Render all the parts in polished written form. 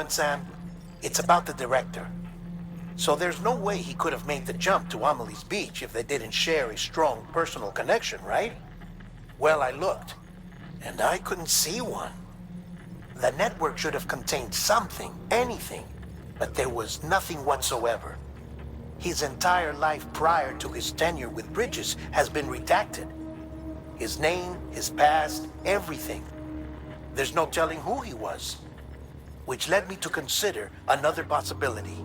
on, Sam? It's about the director. So there's no way he could have made the jump to Amelie's Beach if they didn't share a strong personal connection, right? Well, I looked, and I couldn't see one. The network should have contained something, anything, but there was nothing whatsoever. His entire life prior to his tenure with Bridges has been redacted. His name, his past, everything. There's no telling who he was. Which led me to consider another possibility.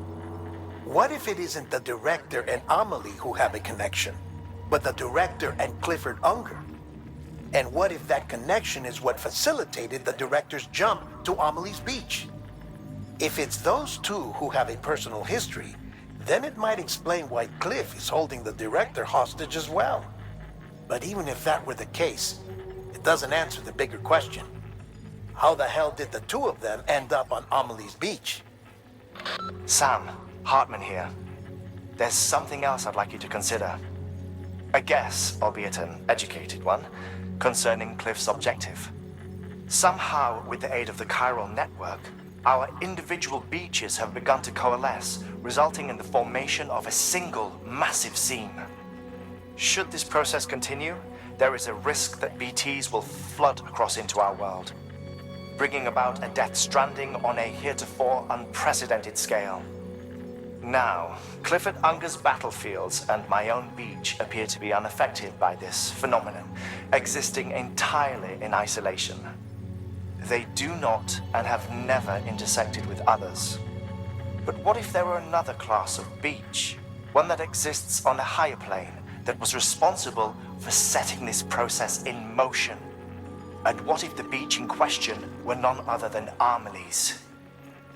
What if it isn't the director and Amelie who have a connection, but the director and Clifford Unger? And what if that connection is what facilitated the director's jump to Amelie's Beach? If it's those two who have a personal history, then it might explain why Cliff is holding the director hostage as well. But even if that were the case, it doesn't answer the bigger question. How the hell did the two of them end up on Amelie's Beach? Sam, Hartman here. There's something else I'd like you to consider. A guess, albeit an educated one, concerning Cliff's objective. Somehow, with the aid of the chiral network, our individual beaches have begun to coalesce, resulting in the formation of a single massive seam. Should this process continue, there is a risk that BTs will flood across into our world, bringing about a Death Stranding on a heretofore unprecedented scale. Now, Clifford Unger's battlefields and my own beach appear to be unaffected by this phenomenon, existing entirely in isolation. They do not and have never intersected with others. But what if there were another class of beach, one that exists on a higher plane, that was responsible for setting this process in motion? And what if the beach in question were none other than Amelie's?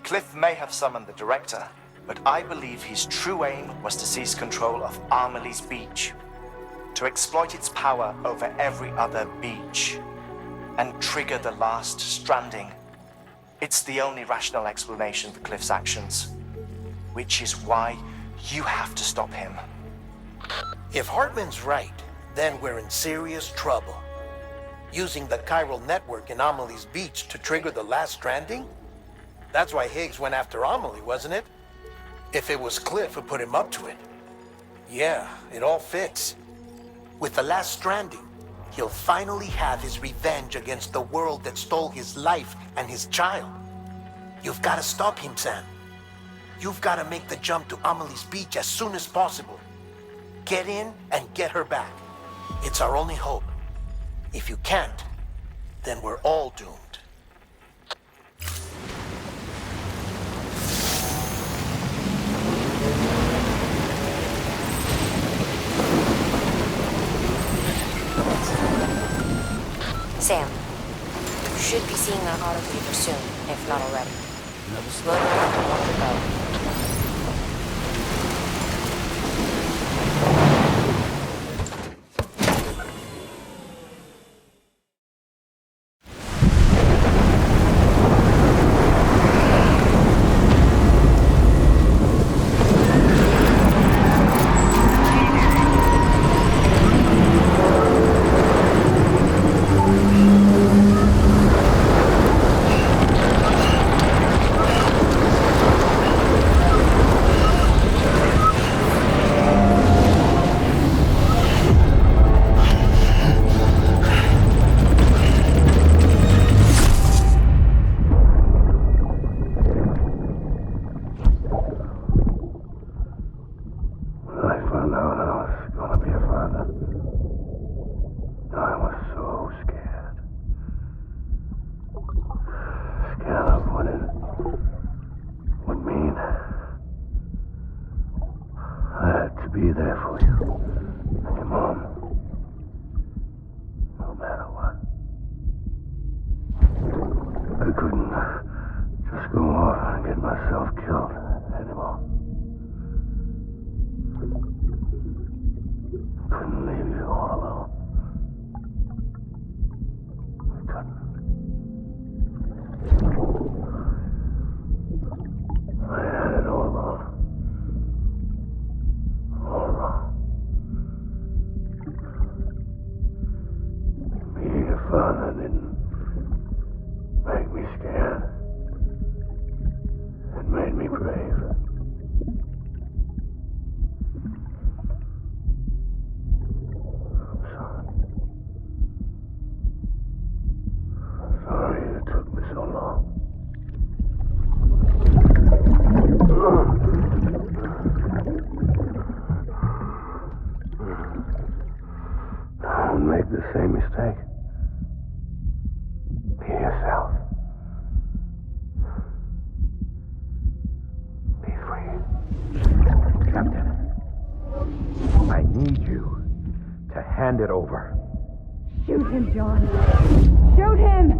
Cliff may have summoned the director, but I believe his true aim was to seize control of Amelie's Beach, to exploit its power over every other beach, and trigger the last stranding. It's the only rational explanation for Cliff's actions, which is why you have to stop him. If Hartman's right, then we're in serious trouble. Using the chiral network in Amelie's Beach to trigger the last stranding? That's why Higgs went after Amelie, wasn't it? If it was Cliff who put him up to it. Yeah, it all fits. With the last stranding, he'll finally have his revenge against the world that stole his life and his child. You've got to stop him, Sam. You've got to make the jump to Amelie's Beach as soon as possible. Get in and get her back. It's our only hope. If you can't, then we're all doomed. Sam, you should be seeing that autocleaver soon, if not already. Slow down and let her go. Be there for you and your mom, no matter what. I couldn't just go off and get myself killed anymore. Couldn't leave you all alone. I couldn't. I had it all wrong. All wrong. slave. I'm sorry. Sorry it took me so long. Don't make the same mistake. Be yourself. Be free. Captain, I need you to hand it over. Shoot him, John. Shoot him!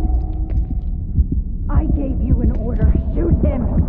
I gave you an order. Shoot him!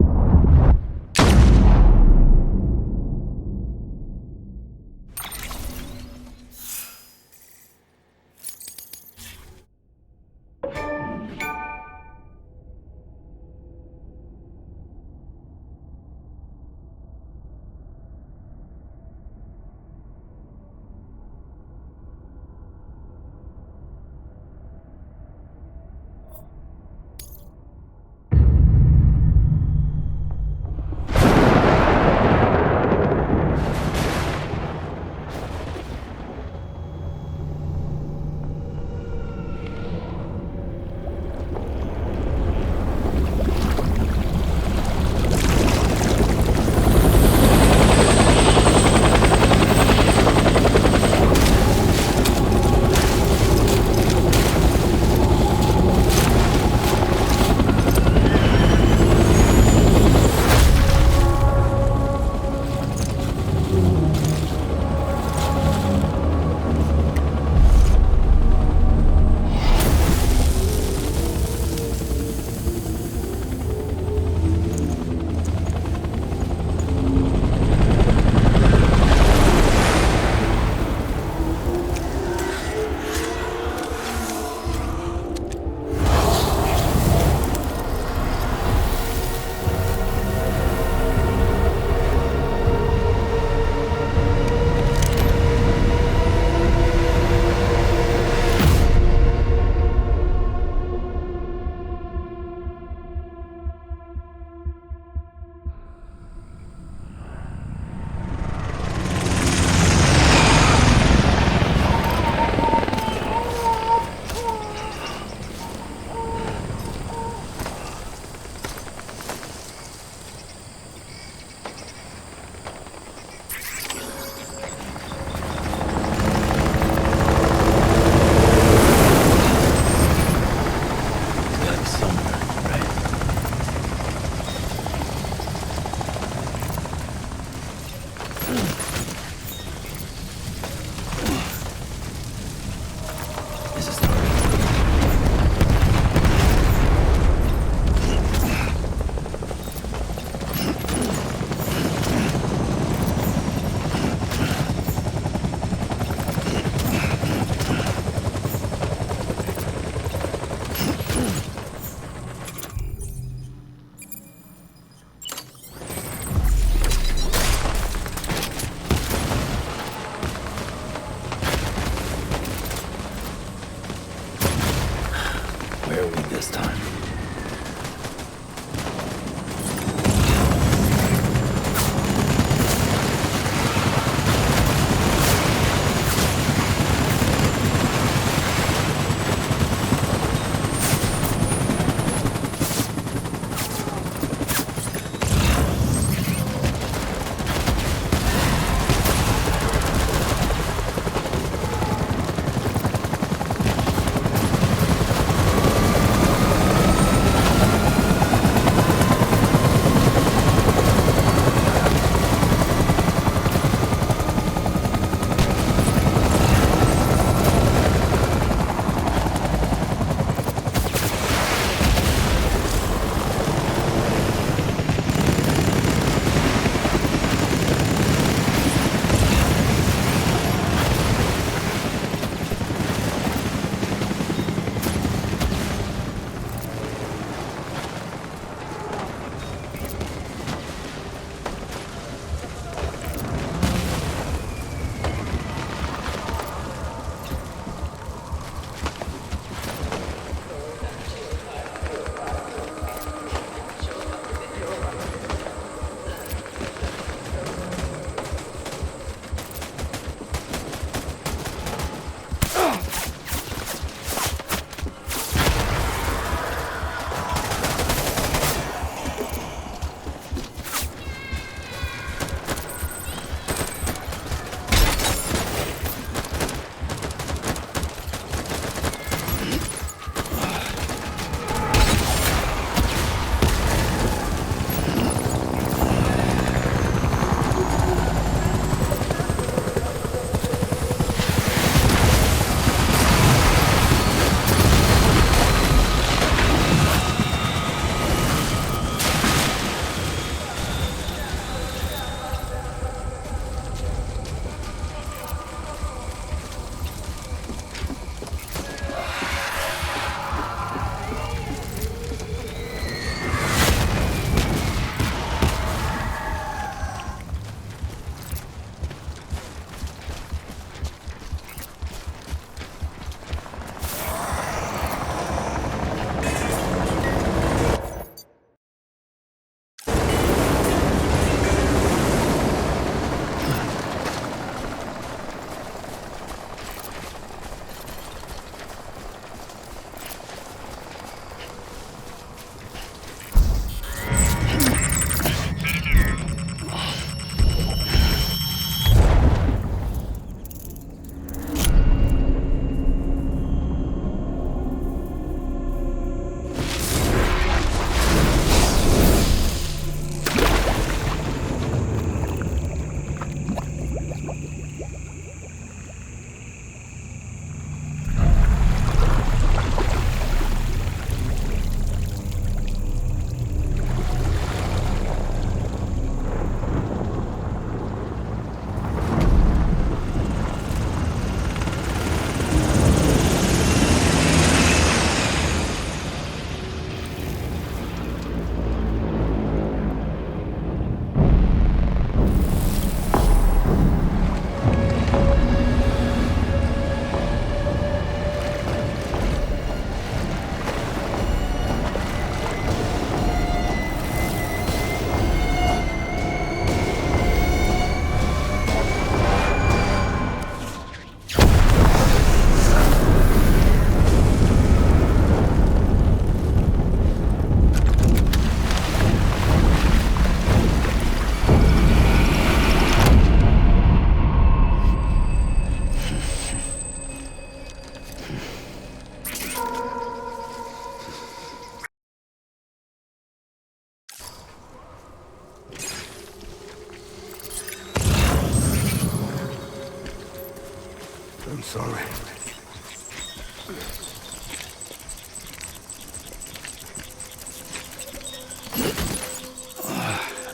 sorry.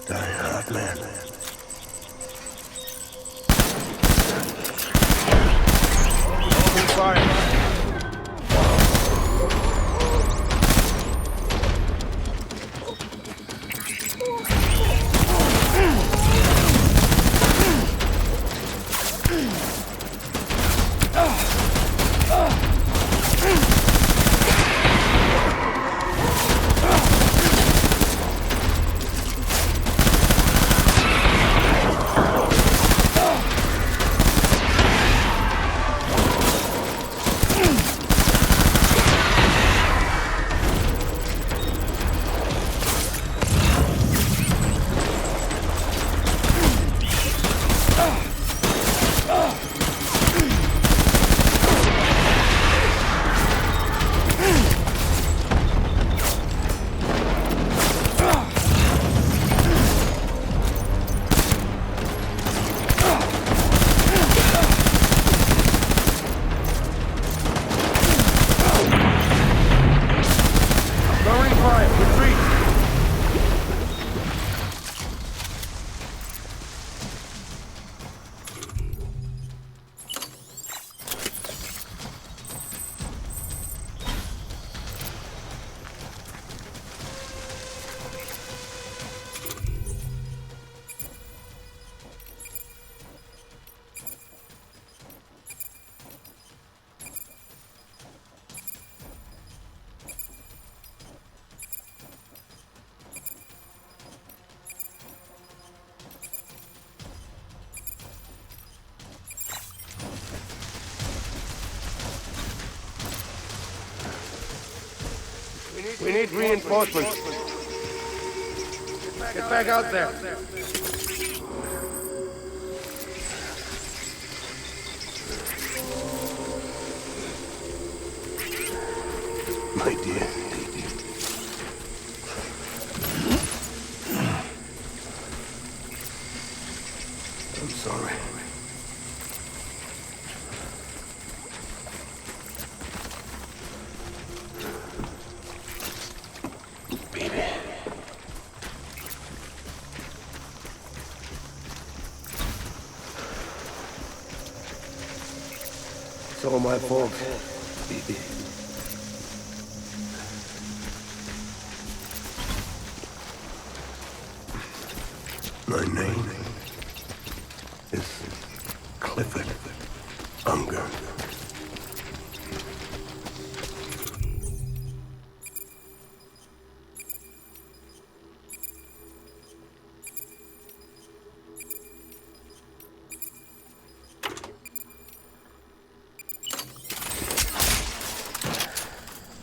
Die hard, man. Open fire. We need reinforcements. Get back out there. My dear. I'm sorry. Baby. It's all my fault. Baby. My name is Clifford Unger.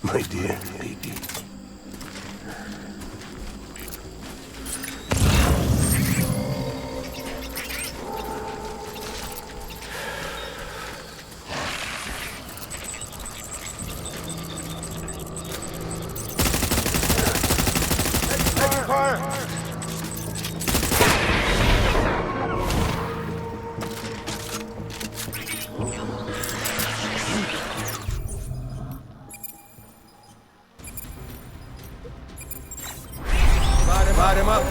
My dear baby. Light him up.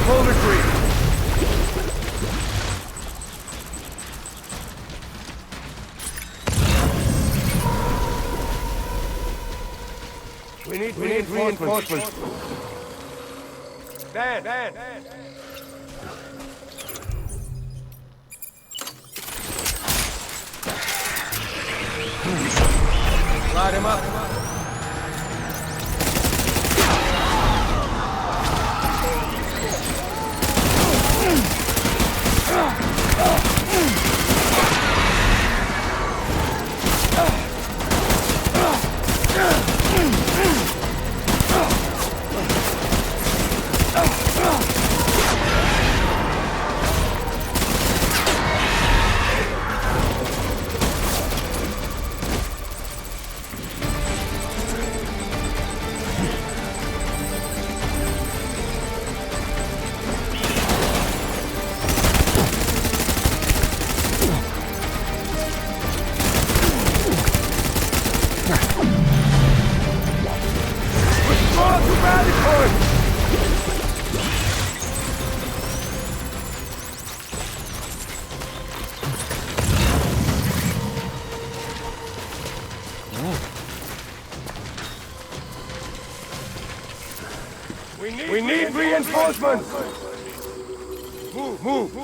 Full retreat. We need reinforcements. Dan. Light him up. We need reinforcements! Move!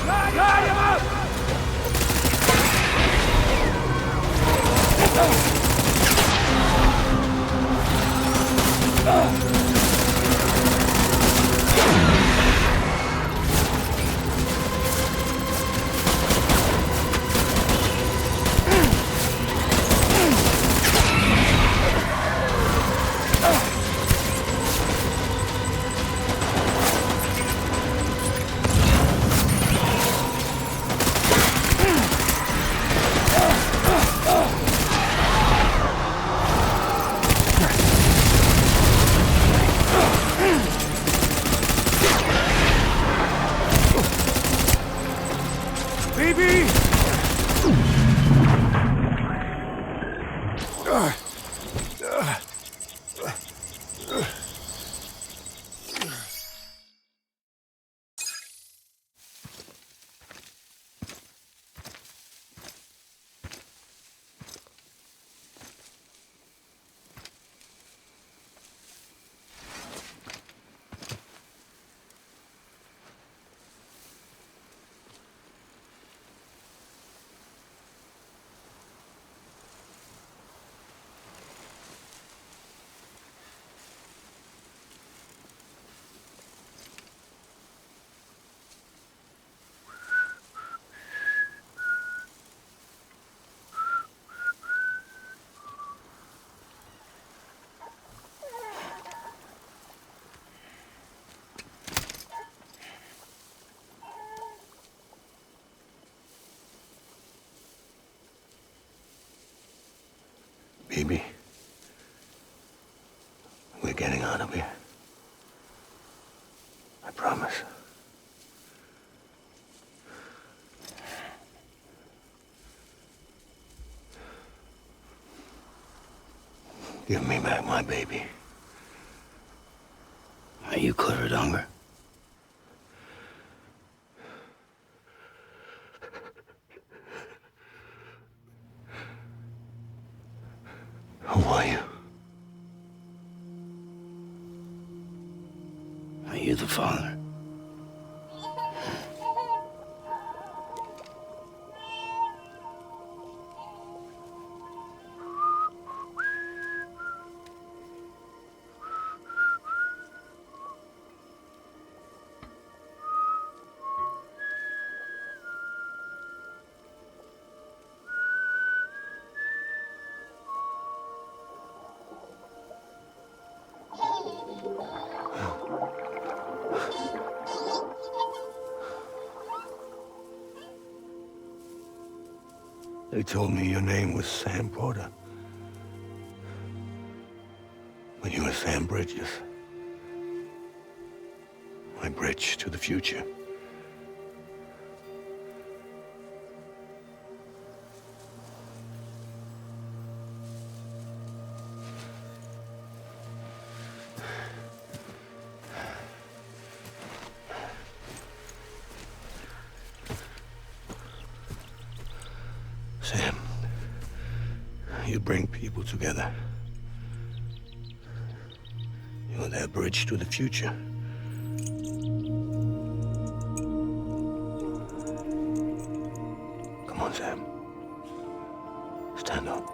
Light him up! Baby, we're getting out of here. I promise. Give me back my baby. Are you clear of hunger? Who are you? Are you the father? They told me your name was Sam Porter. But you were Sam Bridges. My bridge to the future. Sam. bring people together. You're their bridge to the future. Come on, Sam. Stand up.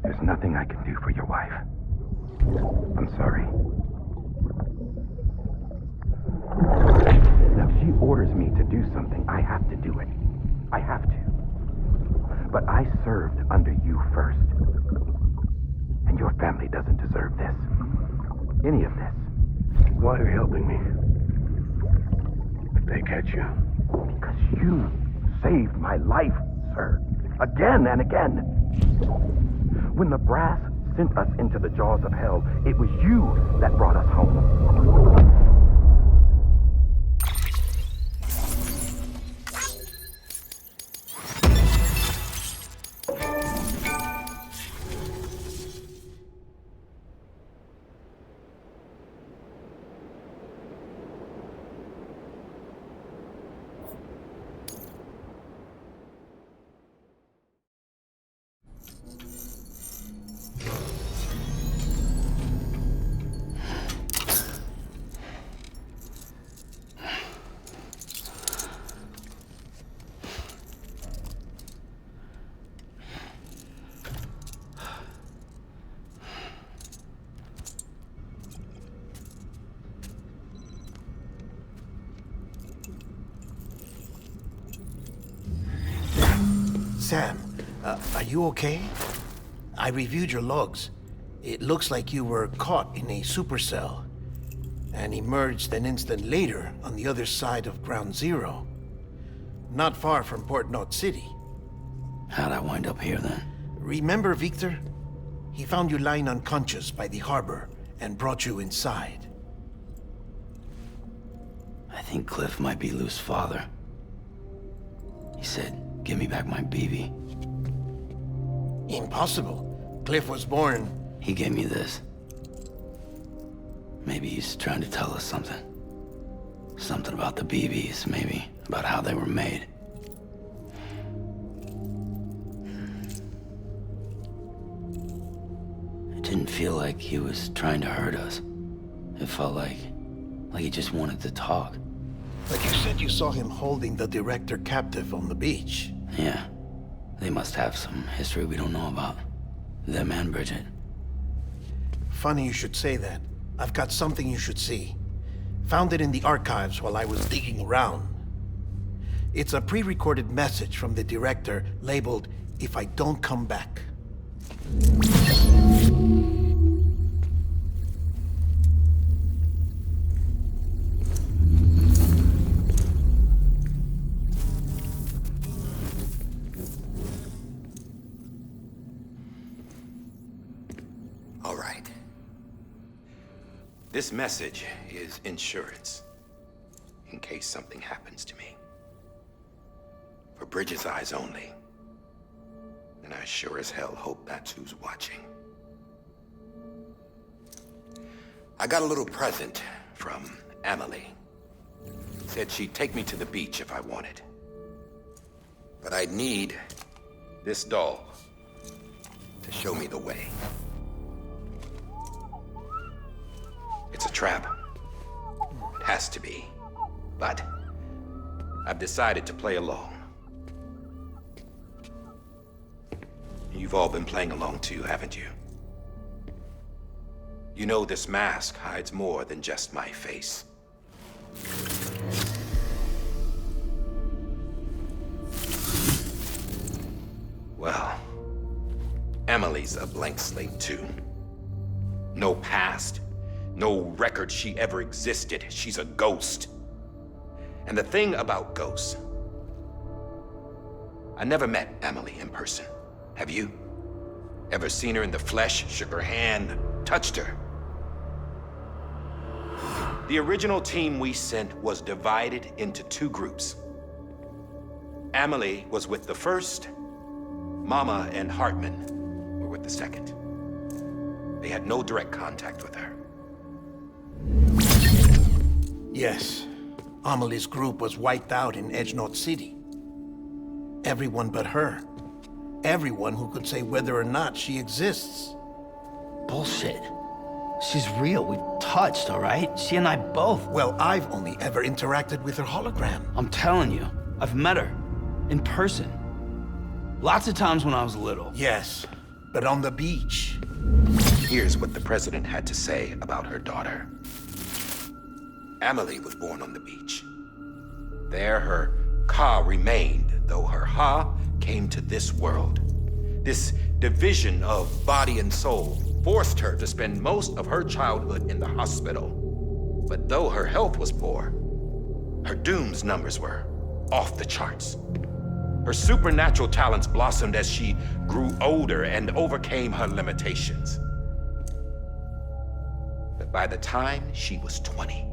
There's nothing I can do for your wife. I'm sorry. Now, if she orders me to do something, I have to do it. I have to. But I served under you first. And your family doesn't deserve this. Any of this. Why are you helping me? If they catch you. Because you saved my life, sir. Again and again. When the brass sent us into the jaws of hell, it was you that brought us home. Sam, are you okay? I reviewed your logs. It looks like you were caught in a supercell and emerged an instant later on the other side of Ground Zero. Not far from Port Knot City. How'd I wind up here then? Remember Victor? He found you lying unconscious by the harbor and brought you inside. I think Cliff might be Lou's father. He said, "Give me back my BB." Impossible. Cliff was born... He gave me this. Maybe he's trying to tell us something. Something about the BBs, maybe. About how they were made. It didn't feel like he was trying to hurt us. It felt like he just wanted to talk. But you said you saw him holding the director captive on the beach. Yeah. They must have some history we don't know about. Them and Bridget. Funny you should say that. I've got something you should see. Found it in the archives while I was digging around. It's a pre-recorded message from the director labeled, "If I don't come back." All right. This message is insurance. In case something happens to me. For Bridget's eyes only. And I sure as hell hope that's who's watching. I got a little present from Amelie. Said she'd take me to the beach if I wanted. But I'd need this doll to show me the way. It's a trap. It has to be. But I've decided to play along. You've all been playing along too, haven't you? You know this mask hides more than just my face. Well, Amelie's a blank slate too. No past, no record she ever existed. She's a ghost. And the thing about ghosts, I never met Amelie in person. Have you? Ever seen her in the flesh, shook her hand, touched her? The original team we sent was divided into two groups. Amelie was with the first, Mama and Hartman were with the second. They had no direct contact with her. Yes. Amelie's group was wiped out in Edgenorth City. Everyone but her. Everyone who could say whether or not she exists. Bullshit. She's real. We've touched, all right? She and I both. Well, I've only ever interacted with her hologram. I'm telling you, I've met her. In person. Lots of times when I was little. Yes, but on the beach. Here's what the president had to say about her daughter. Amelie was born on the beach. There her Ka remained, though her Ha came to this world. This division of body and soul forced her to spend most of her childhood in the hospital. But though her health was poor, her Doom's numbers were off the charts. Her supernatural talents blossomed as she grew older and overcame her limitations. But by the time she was 20,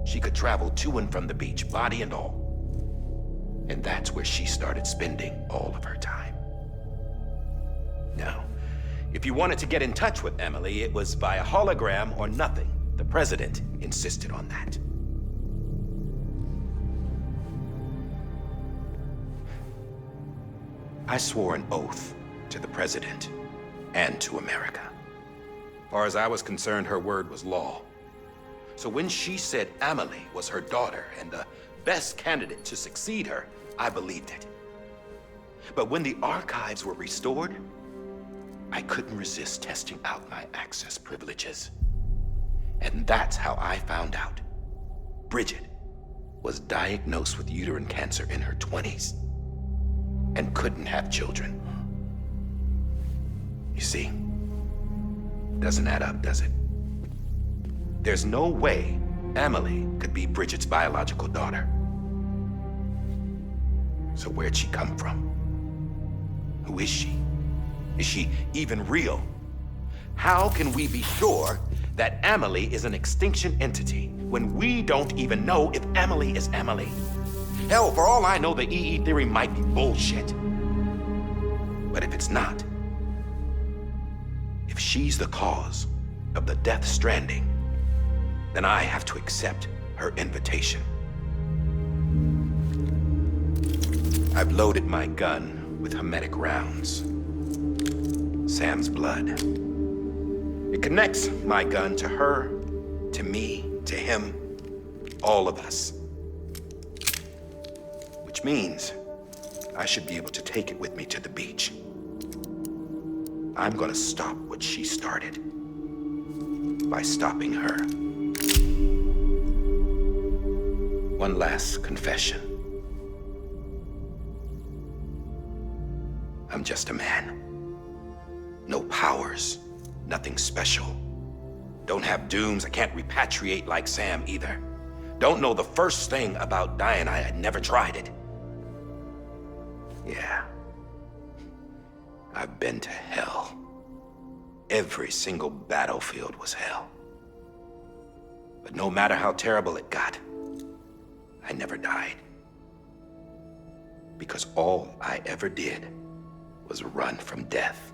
she could travel to and from the beach, body and all. And that's where she started spending all of her time. Now, if you wanted to get in touch with Amelie, it was via hologram or nothing. The president insisted on that. I swore an oath to the president and to America. As far as I was concerned, her word was law. So when she said Amelie was her daughter and the best candidate to succeed her, I believed it. But when the archives were restored, I couldn't resist testing out my access privileges. And that's how I found out Bridget was diagnosed with uterine cancer in her 20s and couldn't have children. You see, doesn't add up, does it? There's no way Amelie could be Bridget's biological daughter. So where'd she come from? Who is she? Is she even real? How can we be sure that Amelie is an extinction entity when we don't even know if Amelie is Amelie? Hell, for all I know, the EE theory might be bullshit. But if it's not, if she's the cause of the Death Stranding, then I have to accept her invitation. I've loaded my gun with hermetic rounds. Sam's blood. It connects my gun to her, to me, to him, all of us. Which means I should be able to take it with me to the beach. I'm gonna stop what she started by stopping her. One last confession. I'm just a man. No powers, nothing special. Don't have dooms, I can't repatriate like Sam either. Don't know the first thing about dying, I had never tried it. Yeah. I've been to hell. Every single battlefield was hell. But no matter how terrible it got, I never died. Because all I ever did was run from death.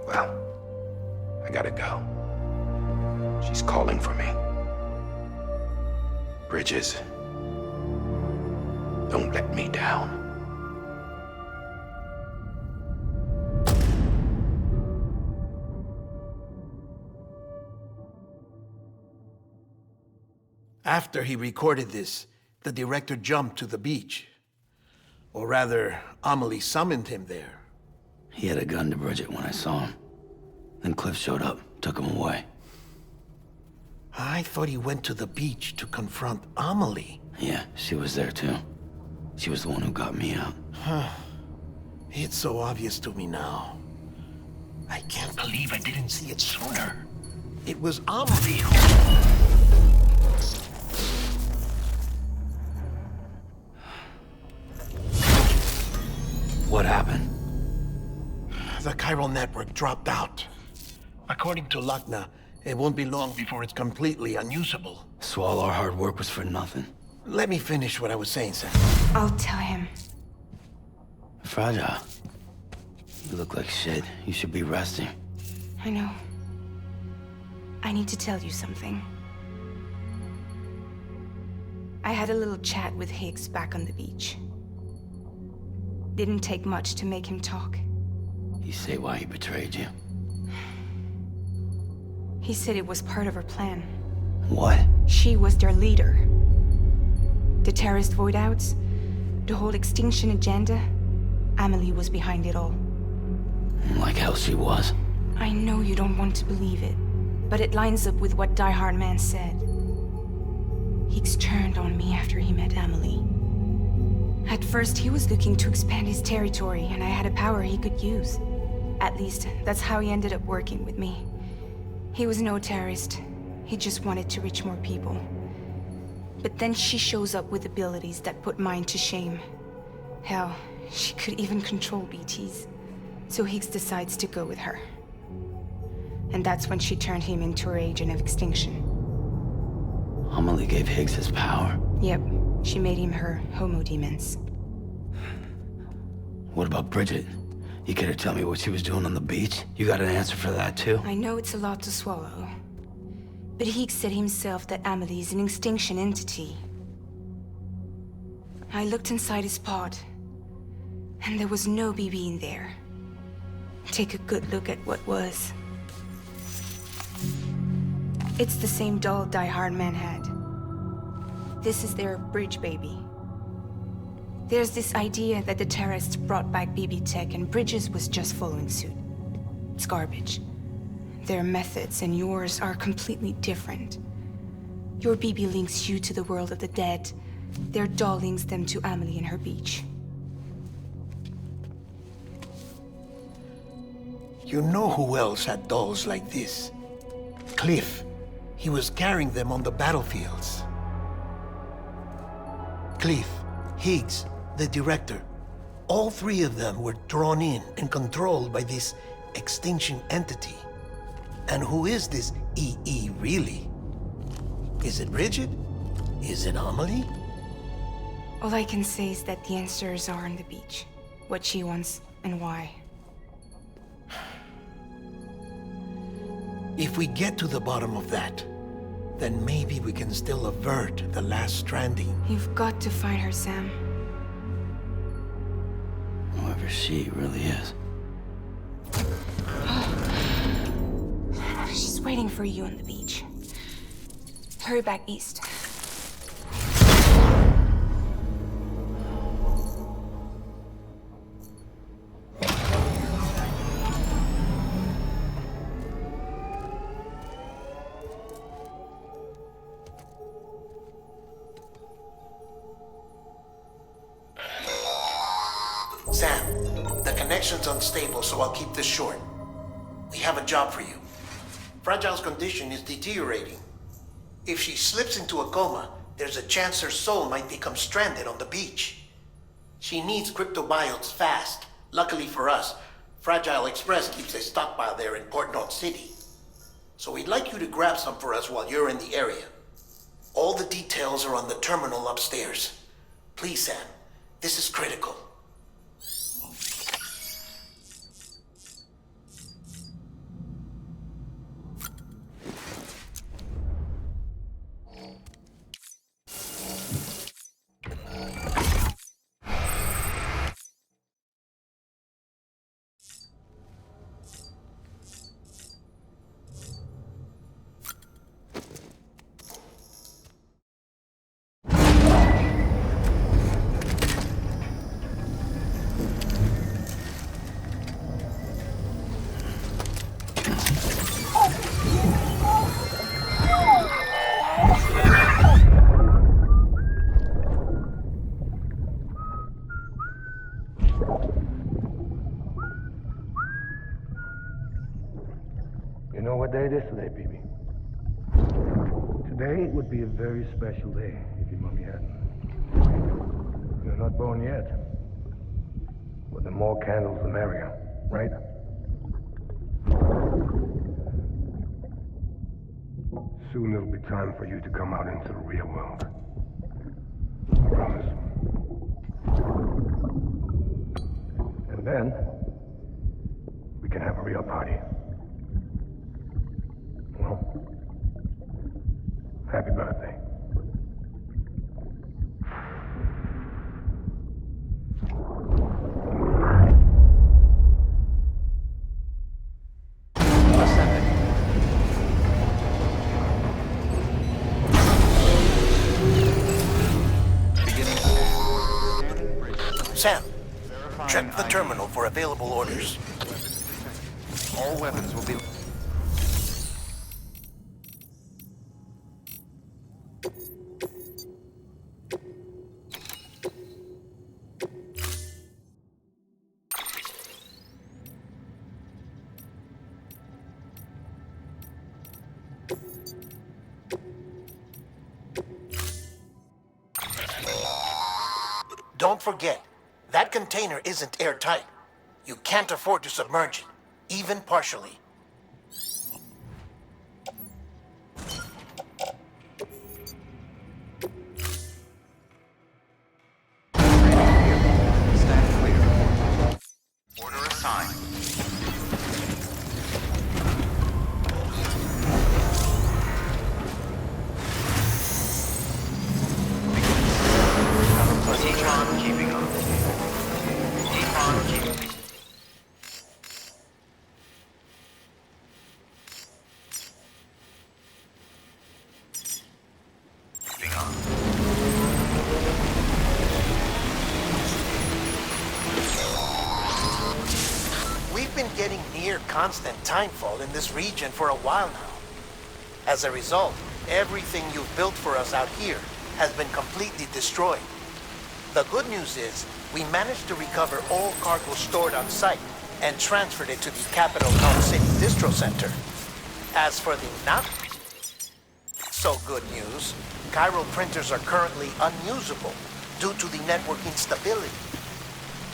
Well, I I gotta go. She's calling for me. Bridges, don't let me down. After he recorded this, the director jumped to the beach. Or rather, Amelie summoned him there. He had a gun to Bridget when I saw him. Then Cliff showed up, took him away. I thought he went to the beach to confront Amelie. Yeah, she was there too. She was the one who got me out. It's so obvious to me now. I can't believe I didn't see it sooner. It was Amelie who... What happened? The chiral network dropped out. According to Wagner, it won't be long before it's completely unusable. So all our hard work was for nothing. Let me finish what I was saying, Sam. I'll tell him. Fragile. You look like shit. You should be resting. I know. I need to tell you something. I had a little chat with Higgs back on the beach. Didn't take much to make him talk. You say why he betrayed you? He said it was part of her plan. What? She was their leader. The terrorist void-outs, the whole extinction agenda, Amelie was behind it all. Like hell she was. I know you don't want to believe it, but it lines up with what Die Hard Man said. Higgs turned on me after he met Amelie. At first, he was looking to expand his territory, and I had a power he could use. At least, that's how he ended up working with me. He was no terrorist. He just wanted to reach more people. But then she shows up with abilities that put mine to shame. Hell, she could even control BTs. So Higgs decides to go with her. And that's when she turned him into her agent of extinction. Amelie gave Higgs his power. Yep, she made him her homo demons. What about Bridget? You care to tell me what she was doing on the beach? You got an answer for that too? I know it's a lot to swallow. But Higgs said himself that Amelie is an extinction entity. I looked inside his pod, and there was no BB in there. Take a good look at what was. It's the same doll Die Hard Man had. This is their bridge baby. There's this idea that the terrorists brought back BB tech and Bridges was just following suit. It's garbage. Their methods and yours are completely different. Your BB links you to the world of the dead. Their doll links them to Amelie and her beach. You know who else had dolls like this? Cliff. He was carrying them on the battlefields. Cliff, Higgs, the director. All three of them were drawn in and controlled by this extinction entity. And who is this EE really? Is it Bridget? Is it Amelie? All I can say is that the answers are on the beach. What she wants and why. If we get to the bottom of that, then maybe we can still avert the last stranding. You've got to find her, Sam. Whoever she really is. She's waiting for you on the beach. Hurry back east. Sam, the connection's unstable, so I'll keep this short. We have a job for you. Fragile's condition is deteriorating. If she slips into a coma, there's a chance her soul might become stranded on the beach. She needs cryptobiotes fast. Luckily for us, Fragile Express keeps a stockpile there in Port North City. So we'd like you to grab some for us while you're in the area. All the details are on the terminal upstairs. Please, Sam, this is critical. 28 would be a very special day if your mommy hadn't. You're not born yet. But the more candles, the merrier, right? Soon it'll be time for you to come out into the real world. I promise. And then, we can have a real party. Well, happy birthday. Sam, check the terminal for available orders. All weapons will be... Don't forget, that container isn't airtight. You can't afford to submerge it, even partially. Stand clear. Order assigned. Decon keeping up. Decon keeping up. We've been getting near constant timefall in this region for a while now. As a result, everything you've built for us out here has been completely destroyed. The good news is, we managed to recover all cargo stored on site and transferred it to the Capital Town City Distro Center. As for the not so good news, Chiral printers are currently unusable due to the network instability.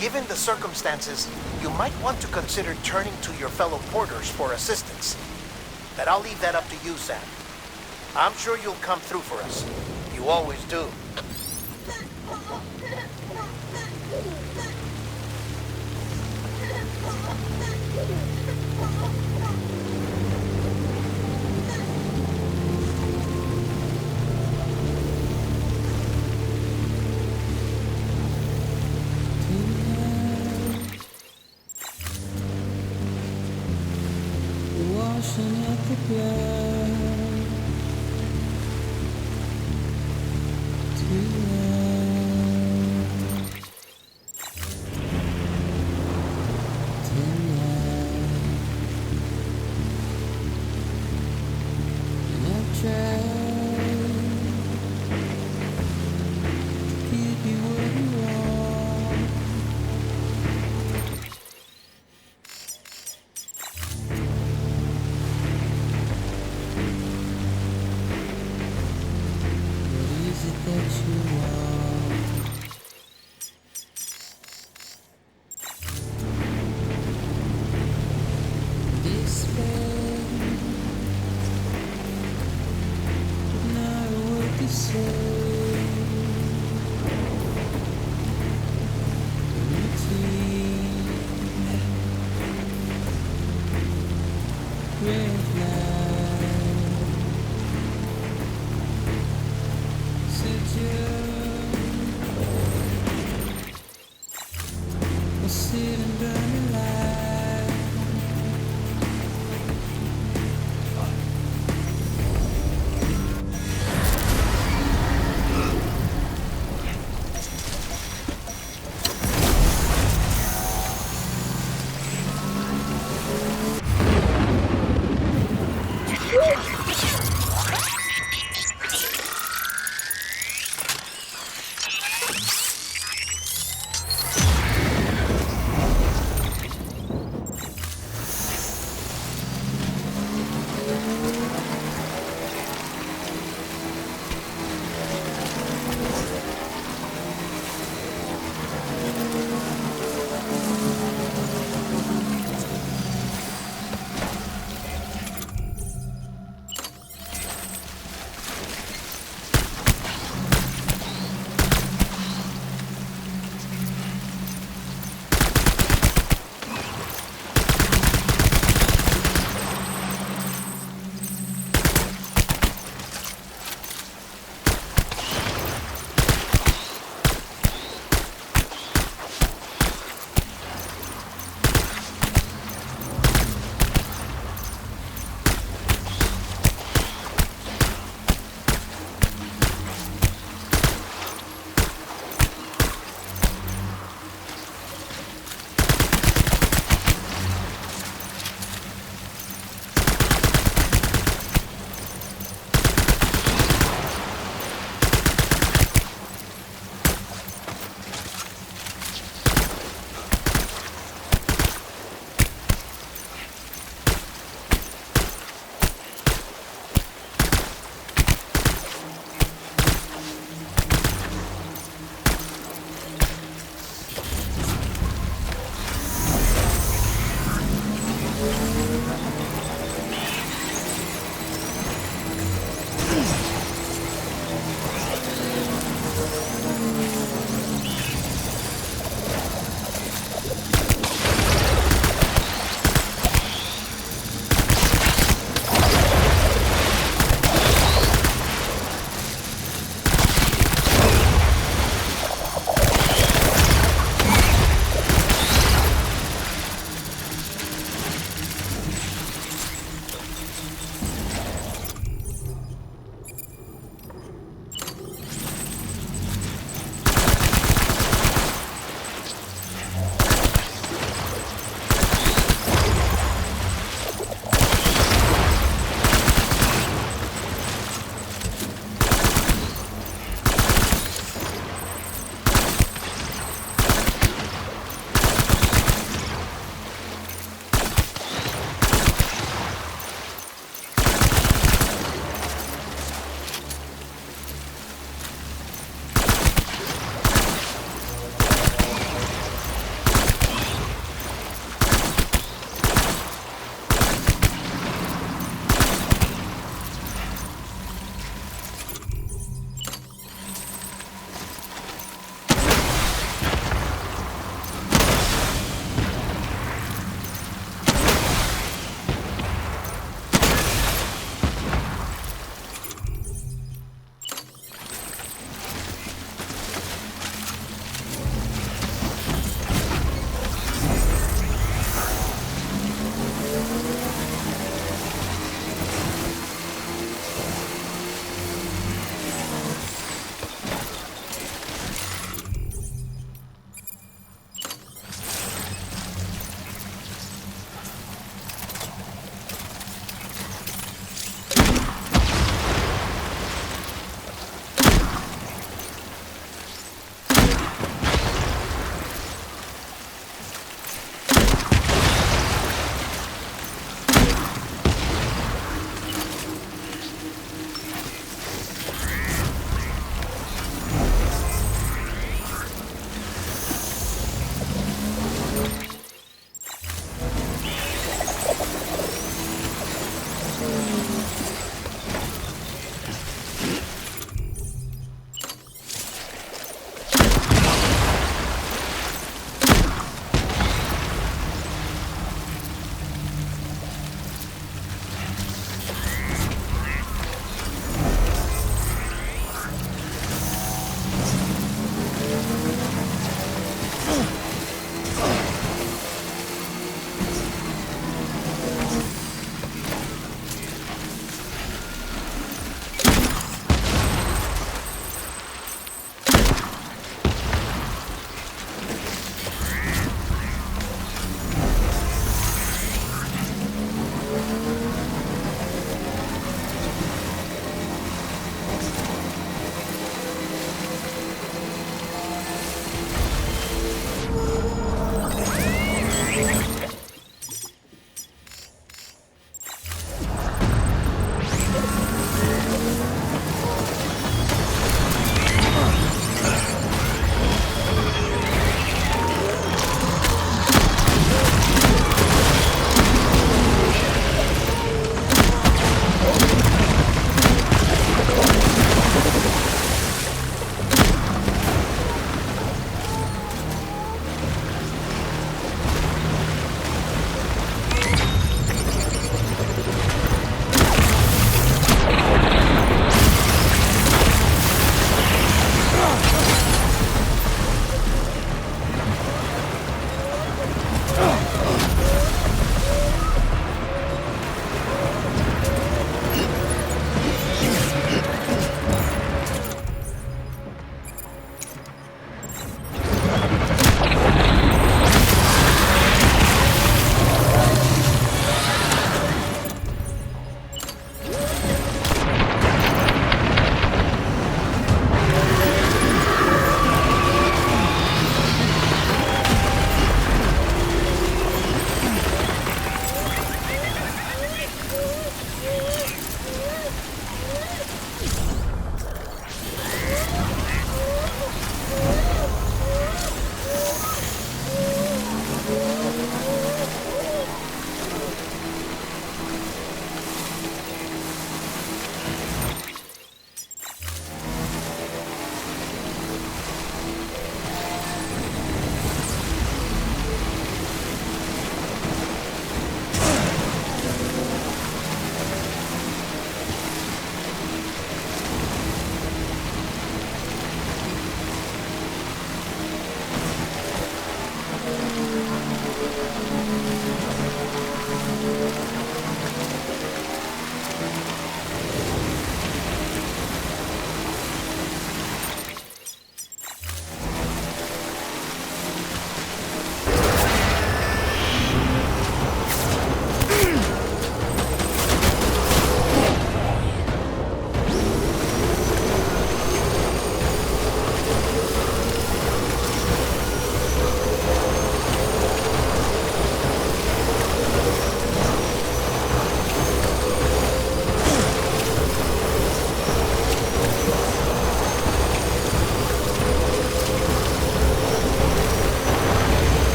Given the circumstances, you might want to consider turning to your fellow porters for assistance. But I'll leave that up to you, Sam. I'm sure you'll come through for us. You always do. Washing at the ground that you want.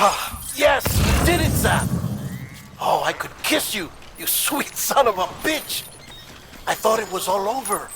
Ah, yes, you did it, Sam! Oh, I could kiss you, you sweet son of a bitch! I thought it was all over.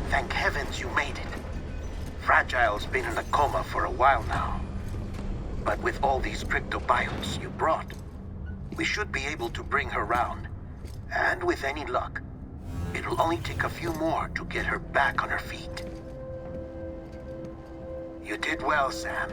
Thank heavens you made it. Fragile's been in a coma for a while now. But with all these cryptobiotes you brought, we should be able to bring her round. And with any luck, it'll only take a few more to get her back on her feet. You did well, Sam.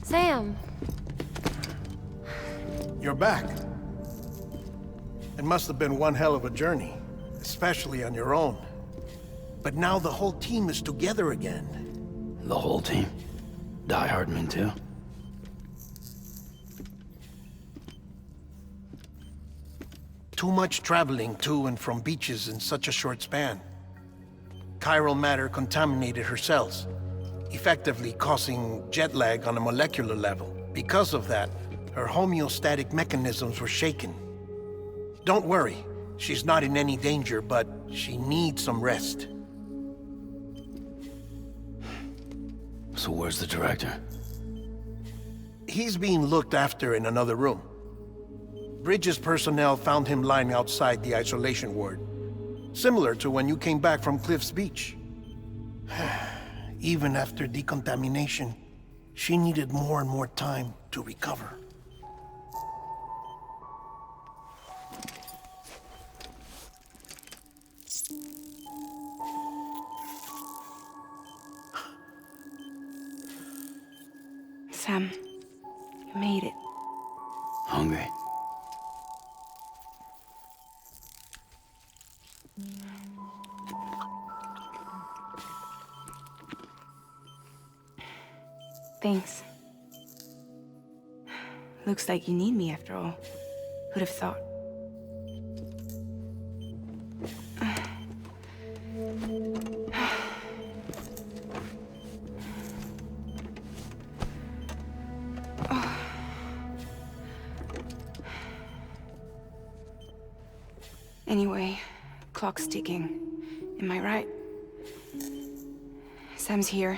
Sam. You're back. It must have been one hell of a journey, especially on your own. But now the whole team is together again. The whole team? Die Hardman too? Too much traveling to and from beaches in such a short span. Chiral matter contaminated her cells, effectively causing jet lag on a molecular level. Because of that, her homeostatic mechanisms were shaken. Don't worry, she's not in any danger, but she needs some rest. So where's the director? He's being looked after in another room. Bridges personnel found him lying outside the isolation ward. Similar to when you came back from Cliff's Beach. Even after decontamination, she needed more and more time to recover. Sam, you made it. Hungry? Thanks. Looks like you need me after all. Who'd have thought? Anyway, clock's ticking. Am I right? Sam's here.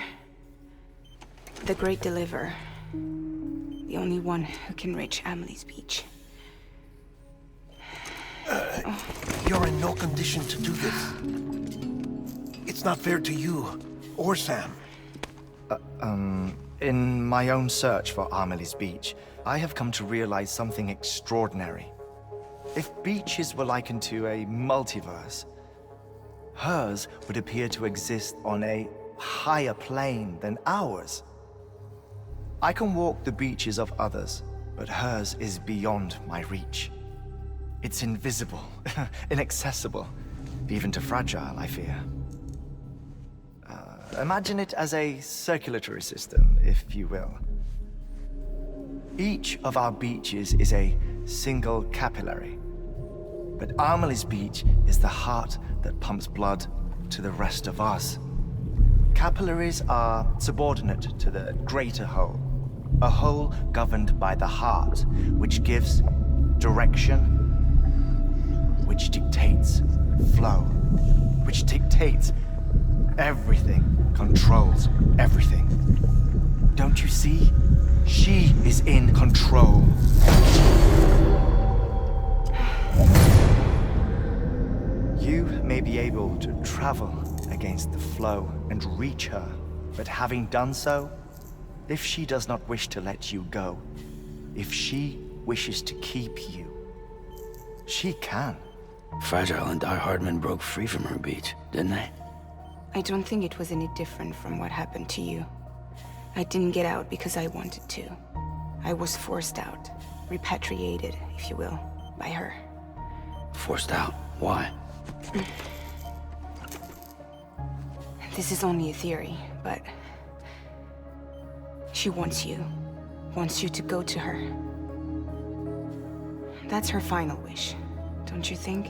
The Great Deliverer. The only one who can reach Amelie's Beach. You're in no condition to do this. It's not fair to you, or Sam. In my own search for Amelie's Beach, I have come to realize something extraordinary. If beaches were likened to a multiverse, hers would appear to exist on a higher plane than ours. I can walk the beaches of others, but hers is beyond my reach. It's invisible, inaccessible, even to fragile, I fear. Imagine it as a circulatory system, if you will. Each of our beaches is a single capillary, but Amelie's Beach is the heart that pumps blood to the rest of us. Capillaries are subordinate to the greater whole, a whole governed by the heart, which gives direction, which dictates flow, which dictates everything, controls everything. Don't you see? She is in control. You may be able to travel against the flow and reach her, but having done so, if she does not wish to let you go, if she wishes to keep you, she can. Fragile and Die Hardman broke free from her beach, didn't they? I don't think it was any different from what happened to you. I didn't get out because I wanted to. I was forced out, repatriated, if you will, by her. Forced out? Why? This is only a theory, but she wants you to go to her. That's her final wish, don't you think?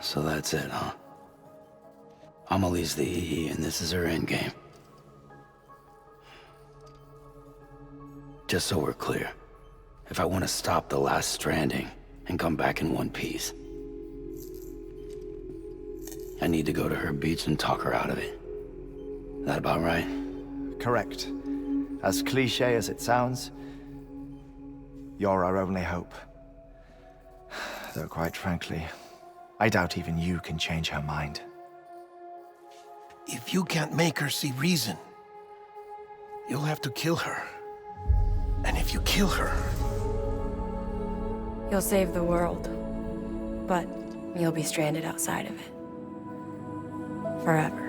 So that's it, huh? Amelie's the EE, and this is her endgame. Just so we're clear, if I want to stop the last stranding and come back in one piece, I need to go to her beach and talk her out of it. That about right? Correct. As cliché as it sounds, you're our only hope. Though quite frankly, I doubt even you can change her mind. If you can't make her see reason, you'll have to kill her. And if you kill her... You'll save the world, but you'll be stranded outside of it. Forever.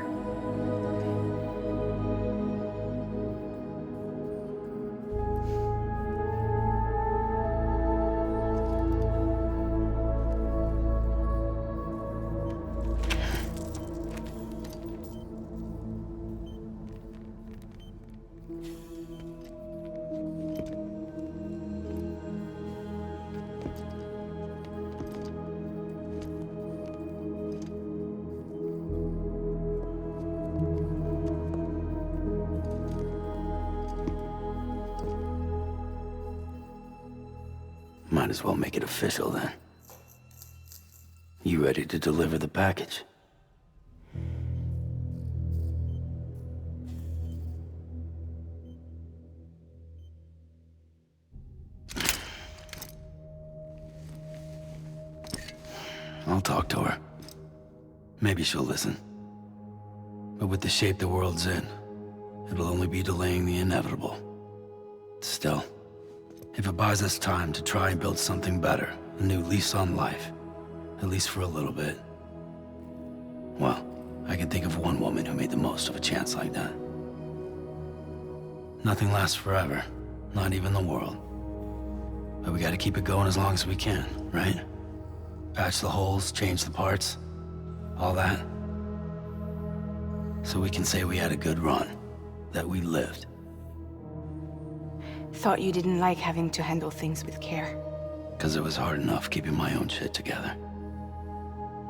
Might as well make it official then. You ready to deliver the package? I'll talk to her. Maybe she'll listen. But with the shape the world's in, it'll only be delaying the inevitable. Still, if it buys us time to try and build something better, a new lease on life, at least for a little bit, well, I can think of one woman who made the most of a chance like that. Nothing lasts forever, not even the world. But we gotta keep it going as long as we can, right? Patch the holes, change the parts, all that. So we can say we had a good run, that we lived. Thought you didn't like having to handle things with care. 'Cause it was hard enough keeping my own shit together.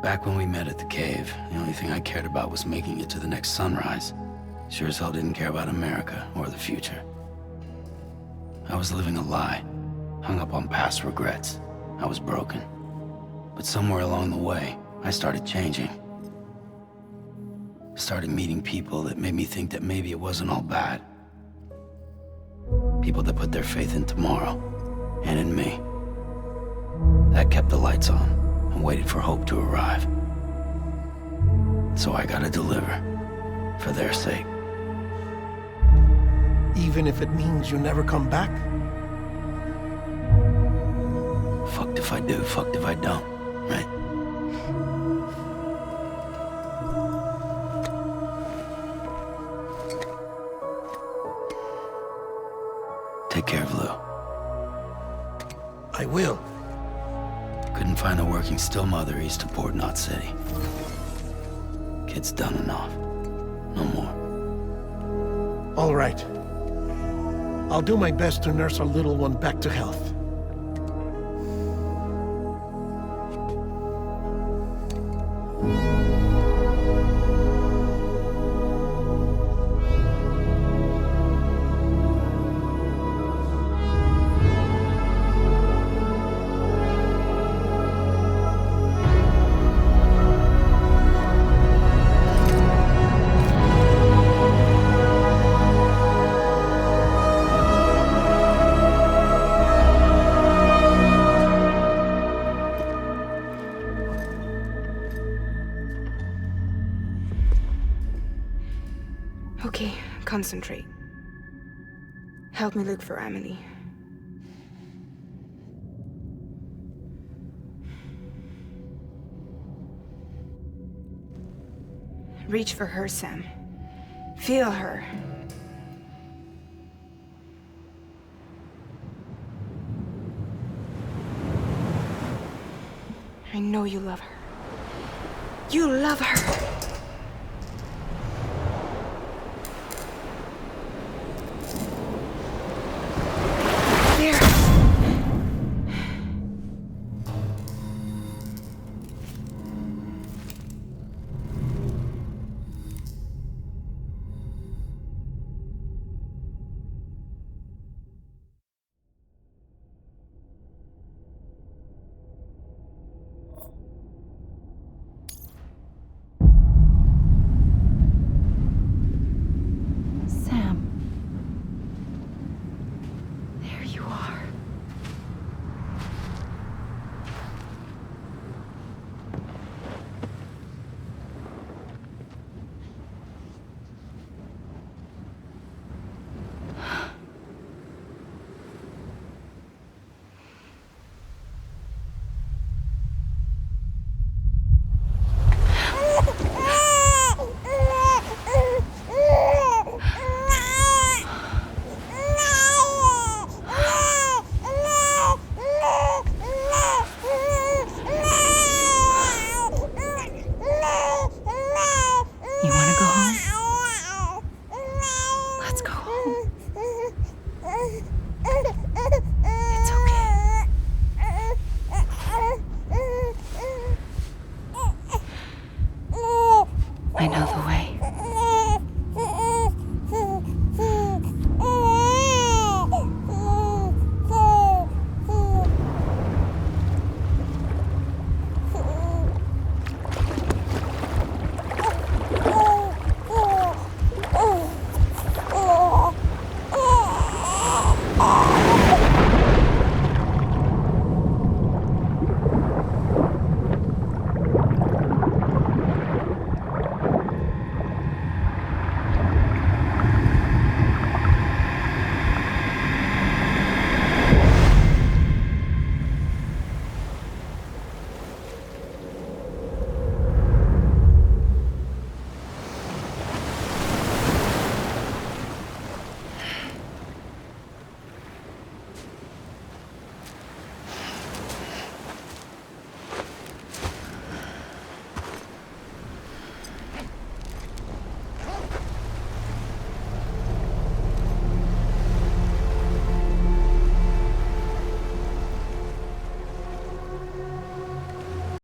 Back when we met at the cave, the only thing I cared about was making it to the next sunrise. Sure as hell didn't care about America or the future. I was living a lie, hung up on past regrets. I was broken. But somewhere along the way, I started changing. Started meeting people that made me think that maybe it wasn't all bad. People that put their faith in tomorrow, and in me. That kept the lights on, and waited for hope to arrive. So I gotta deliver, for their sake. Even if it means you never come back? Fucked if I do, fucked if I don't, right? Take care of Lou. I will. Couldn't find a working still mother east of Port Knot City. Kid's done enough. No more. All right. I'll do my best to nurse our little one back to health. Okay, concentrate. Help me look for Emily. Reach for her, Sam. Feel her. I know you love her. You love her! You wanna go home?